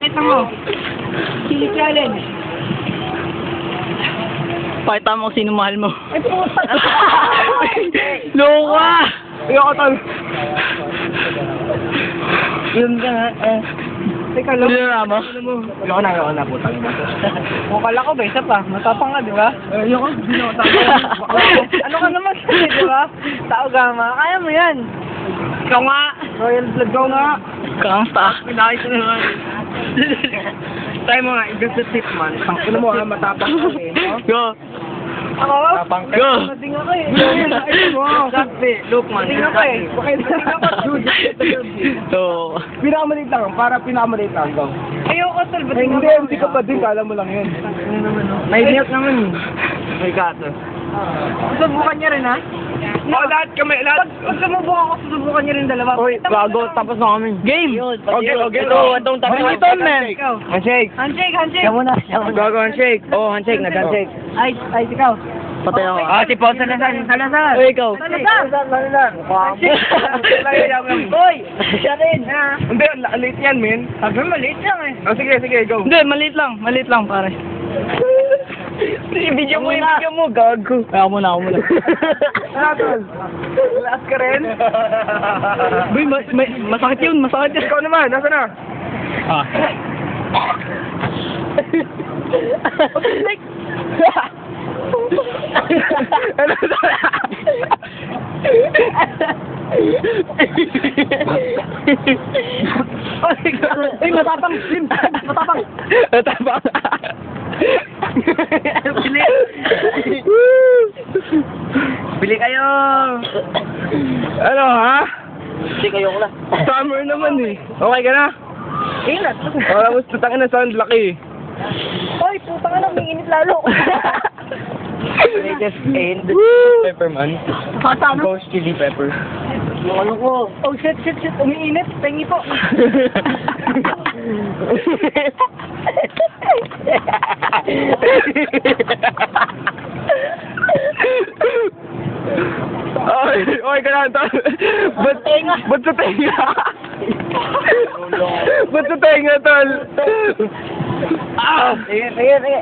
Pakita mo. Chili challenge. Pakita mo kung sino mahal mo. Ay, puta. Loka! Ayoko tol. Yun ka nga. Teka lang. Sino na mo? Ayoko na, putang ina. Mukala ko ba, isa pa. Matapang ka, di ba? Ayoko, hindi na matapang. Ano ka naman siya, di ba? Tao gama, kaya mo yan. Ikaw nga. Royal blood ko nga. Kangsta. Pinakita na naman. Tayo mo nga, i-gas the tip man. Tangkina mo ha, matapang ka eh. no? Go! Ako? Go! Mating ako eh. Ayun mo. Exactly. Look man. Mating ako eh. Mating ako. Dude. So, Pinakamaliit lang. Para pinakamaliit lang. Go. Ayoko tol. Hindi ka pa din. Kala mo lang yun. May milk naman. May gato. Susubukan niya rin ha? Oo, lahat kami. Pag sumubukan ako, susubukan niya rin dalawa. Oy, bago, tapos na kami. game! Okay. Itong tabi. Ano ito, man? Ikaw. Handshake. Handshake. Siya muna. Gago handshake. Oh, handshake. Nag-handshake. Ay, ikaw. Patay ako. Si Paul Salazar. Uy, ikaw. Salazar. Hoy! Siya rin. Hindi, maliit yan, men. Sabi maliit lang eh. Oh, sige, go. Hindi, maliit lang, pare. Video mo, gago. Ako muna. Tol? Last ka rin? Uy, masakit yun. Ikaw naman, nasa na? Ah. Ano Uy, matapang, Slim. Matapang. Bili kayo. Ano, ha? Bili kayo ko na. Summer naman eh. Okay ka na? Ingat. Tapos tutangin na sound laki. Hoy, putang na, may init lalo. Latest end. Pepper man. Kasama. Ghost chili pepper. Ano ko? Oh shit. Umiinit. Pengi po. Oy, ka na, tol. Ba't sa tenga? Ba't sa tenga, tol? Sige.